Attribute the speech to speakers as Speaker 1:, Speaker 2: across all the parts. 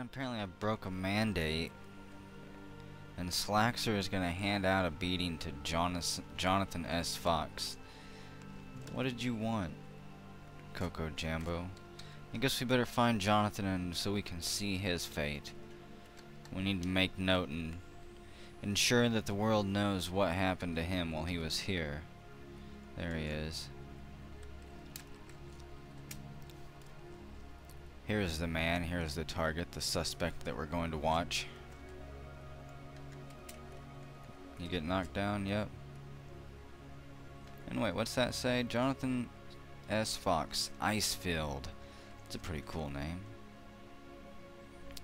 Speaker 1: apparently I broke a mandate, and Slaxer is gonna hand out a beating to Jonathan S. Fox. What did you want, Coco Jambo? I guess we better find Jonathan so we can see his fate. We need to make note and ensure that the world knows what happened to him while he was here. There he is. Here's the man, here's the target, the suspect that we're going to watch. You get knocked down? Yep. And wait, what's that say? Jonathan S. Fox, Icefield. It's a pretty cool name.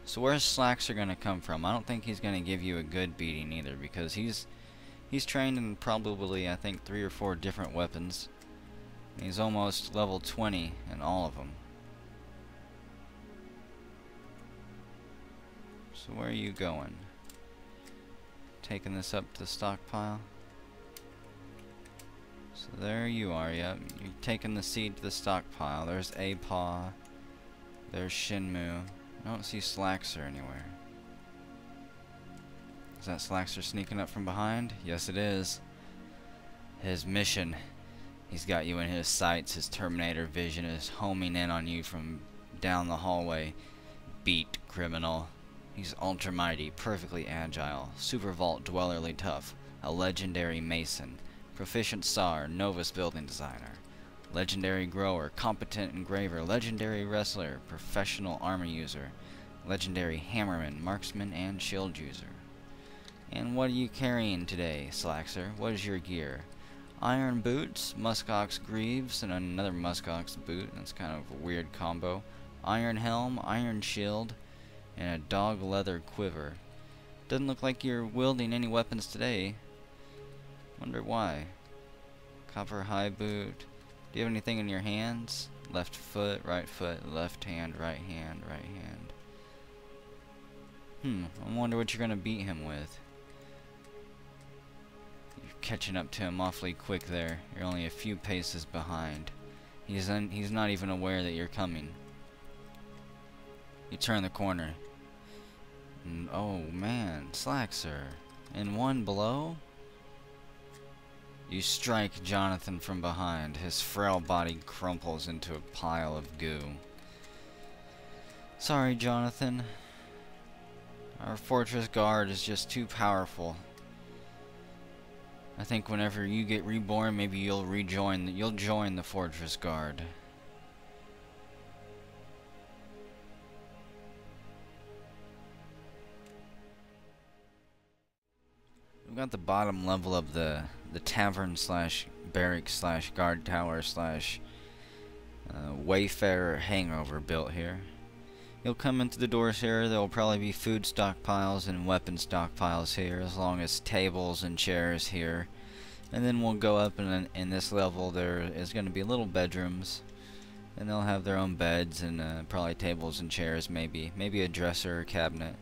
Speaker 1: So where's Slaxer gonna come from? I don't think he's gonna give you a good beating either, because he's trained in probably, I think, 3 or 4 different weapons. He's almost level 20 in all of them. So where are you going? Taking this up to the stockpile? So there you are, yep. You're taking the seed to the stockpile. There's Apaw. There's Shinmu. I don't see Slaxer anywhere. Is that Slaxer sneaking up from behind? Yes, it is. His mission. He's got you in his sights. His Terminator vision is homing in on you from down the hallway. Beat, criminal. He's ultra mighty, perfectly agile, super vault dwellerly tough, a legendary mason, proficient SAR, novice building designer, legendary grower, competent engraver, legendary wrestler, professional armor user, legendary hammerman, marksman, and shield user. And what are you carrying today, Slaxer? What is your gear? Iron boots, muskox greaves, and another muskox boot. That's kind of a weird combo. Iron helm, iron shield, and a dog leather quiver. Doesn't look like you're wielding any weapons today. Wonder why. Copper high boot. Do you have anything in your hands? Left foot, left hand, right hand, right hand. I wonder what you're gonna beat him with. You're catching up to him awfully quick there. You're only a few paces behind. He's not even aware that you're coming. You turn the corner. And, oh man, Slaxer. In one blow? You strike Jonathan from behind. His frail body crumples into a pile of goo. Sorry, Jonathan. Our fortress guard is just too powerful. I think whenever you get reborn, maybe you'll join the fortress guard. We've got the bottom level of the tavern slash barrack slash guard tower slash wayfarer hangover built here. You'll come into the doors here. There will probably be food stockpiles and weapon stockpiles here, as long as tables and chairs here. And then we'll go up, and in this level there is going to be little bedrooms, and they'll have their own beds and probably tables and chairs, maybe a dresser or cabinet.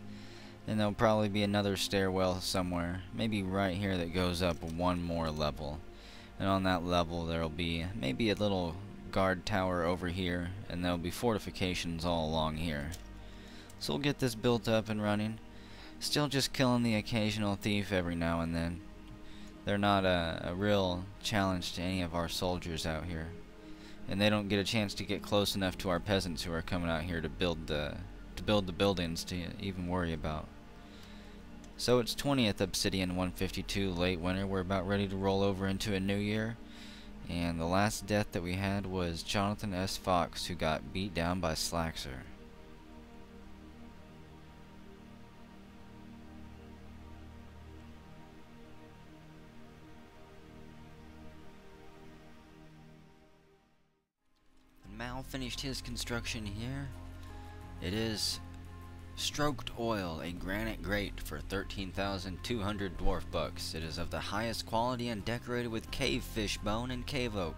Speaker 1: And there'll probably be another stairwell somewhere, maybe right here, that goes up one more level. And on that level there'll be maybe a little guard tower over here, and there'll be fortifications all along here. So we'll get this built up and running. Still just killing the occasional thief every now and then. They're not a real challenge to any of our soldiers out here. And they don't get a chance to get close enough to our peasants who are coming out here to build the buildings to even worry about. So it's 20th Obsidian 152, late winter. We're about ready to roll over into a new year. And the last death that we had was Jonathan S. Fox, who got beat down by Slaxer. And Mal finished his construction here. It is Stroked Oil, a granite grate for 13,200 dwarf bucks. It is of the highest quality and decorated with cave fish bone and cave oak,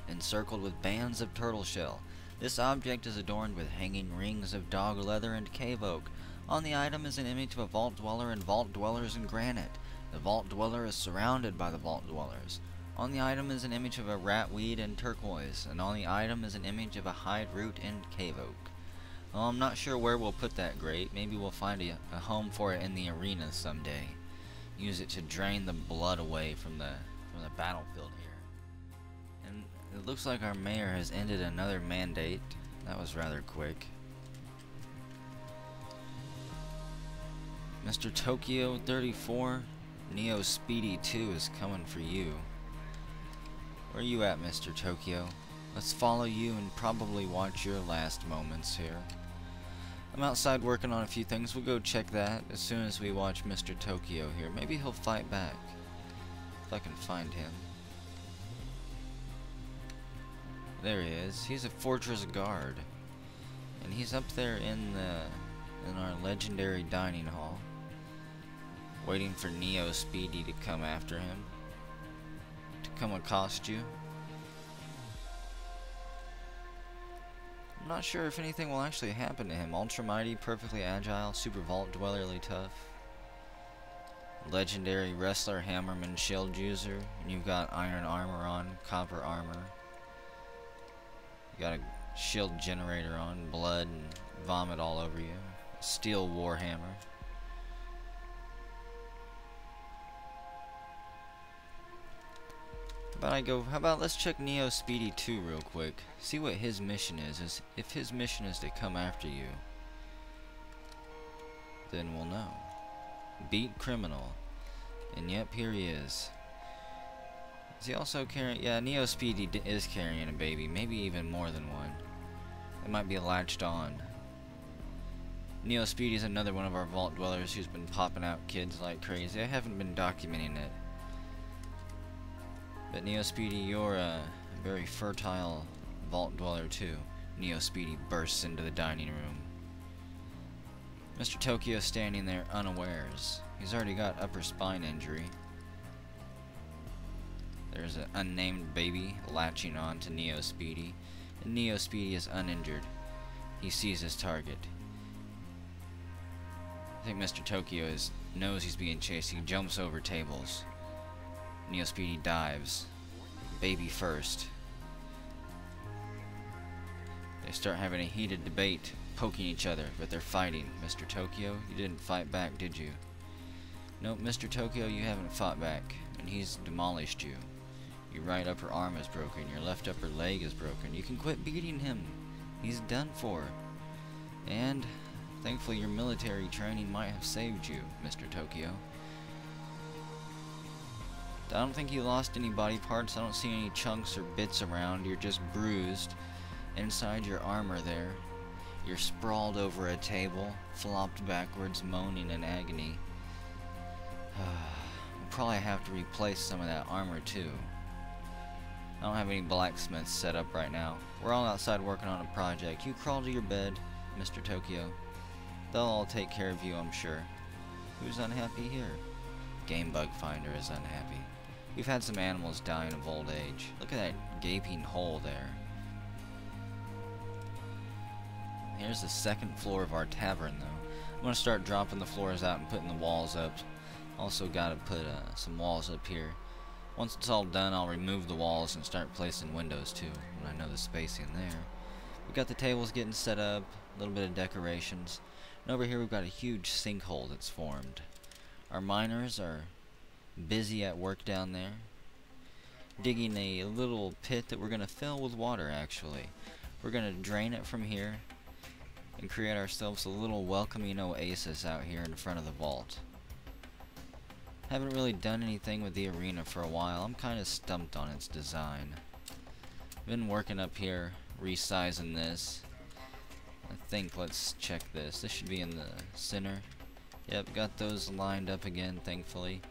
Speaker 1: encircled with bands of turtle shell. This object is adorned with hanging rings of dog leather and cave oak. On the item is an image of a vault dweller and vault dwellers in granite. The vault dweller is surrounded by the vault dwellers. On the item is an image of a ratweed in turquoise, and on the item is an image of a hide root in cave oak. Well, I'm not sure where we'll put that grate. Maybe we'll find a home for it in the arena someday. Use it to drain the blood away from the battlefield here. And it looks like our mayor has ended another mandate. That was rather quick. Mr. Tokyo 34, Neo Speedy 2 is coming for you. Where are you at, Mr. Tokyo? Let's follow you and probably watch your last moments here. I'm outside working on a few things. We'll go check that as soon as we watch Mr. Tokyo here. Maybe he'll fight back. If I can find him. There he is. He's a fortress guard. And he's up there in our legendary dining hall. Waiting for Neo Speedy to come after him. To come accost you. I'm not sure if anything will actually happen to him. Ultra mighty, perfectly agile, super vault dwellerly tough. Legendary wrestler, hammerman, shield user. And you've got iron armor on, copper armor. You got a shield generator on, blood and vomit all over you. Steel warhammer. How about let's check Neo Speedy 2 real quick. See what his mission is. If his mission is to come after you, then we'll know. Beat criminal. And yep, here he is. Is he also carrying... Yeah, Neo Speedy is carrying a baby. Maybe even more than one. It might be latched on. Neo Speedy is another one of our vault dwellers who's been popping out kids like crazy. I haven't been documenting it. But Neo Speedy, you're a very fertile vault dweller too. Neo Speedy bursts into the dining room. Mr. Tokyo standing there unawares. He's already got upper spine injury. There's an unnamed baby latching on to Neo Speedy. And Neo Speedy is uninjured. He sees his target. I think Mr. Tokyo knows he's being chased. He jumps over tables. Neo Speedy dives. Baby first. They start having a heated debate, poking each other, but they're fighting. Mr. Tokyo, you didn't fight back, did you? Nope, Mr. Tokyo, you haven't fought back, and he's demolished you. Your right upper arm is broken, your left upper leg is broken. You can quit beating him. He's done for. And, thankfully, your military training might have saved you, Mr. Tokyo. I don't think you lost any body parts. I don't see any chunks or bits around. You're just bruised. Inside your armor there, you're sprawled over a table, flopped backwards, moaning in agony. We'll probably have to replace some of that armor too. I don't have any blacksmiths set up right now. We're all outside working on a project. You crawl to your bed, Mr. Tokyo. They'll all take care of you, I'm sure. Who's unhappy here? Game Bug Finder is unhappy. We've had some animals dying of old age. Look at that gaping hole there. Here's the second floor of our tavern, though. I'm going to start dropping the floors out and putting the walls up. Also got to put some walls up here. Once it's all done, I'll remove the walls and start placing windows, too, when I know the spacing there. We've got the tables getting set up, a little bit of decorations. And over here we've got a huge sinkhole that's formed. Our miners are busy at work down there, digging a little pit that we're going to fill with water, actually. We're going to drain it from here and create ourselves a little welcoming oasis out here in front of the vault. Haven't really done anything with the arena for a while. I'm kind of stumped on its design. Been working up here, resizing this. I think, let's check this. This should be in the center. Yep, got those lined up again, thankfully.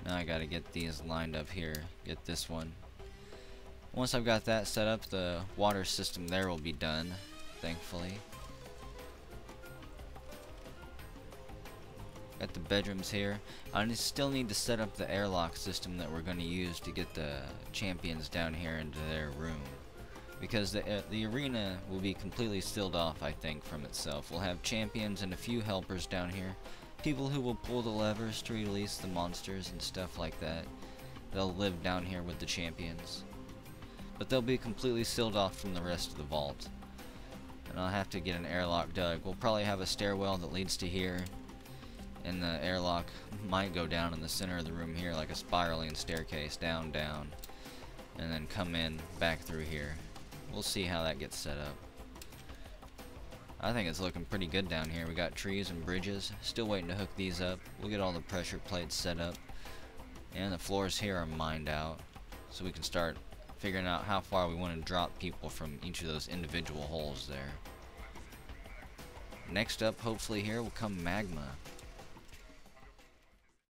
Speaker 1: Now I gotta get these lined up here. Get this one. Once I've got that set up, the water system there will be done, thankfully. Got the bedrooms here. I still need to set up the airlock system that we're going to use to get the champions down here into their room. Because the arena will be completely sealed off, I think, from itself. We'll have champions and a few helpers down here. People who will pull the levers to release the monsters and stuff like that. They'll live down here with the champions. But they'll be completely sealed off from the rest of the vault. And I'll have to get an airlock dug. We'll probably have a stairwell that leads to here, and the airlock might go down in the center of the room here, like a spiraling staircase, down, down, and then come in back through here. We'll see how that gets set up. I think it's looking pretty good down here. We got trees and bridges. Still waiting to hook these up. We'll get all the pressure plates set up. And the floors here are mined out, so we can start figuring out how far we want to drop people from each of those individual holes there. Next up, hopefully here, will come magma.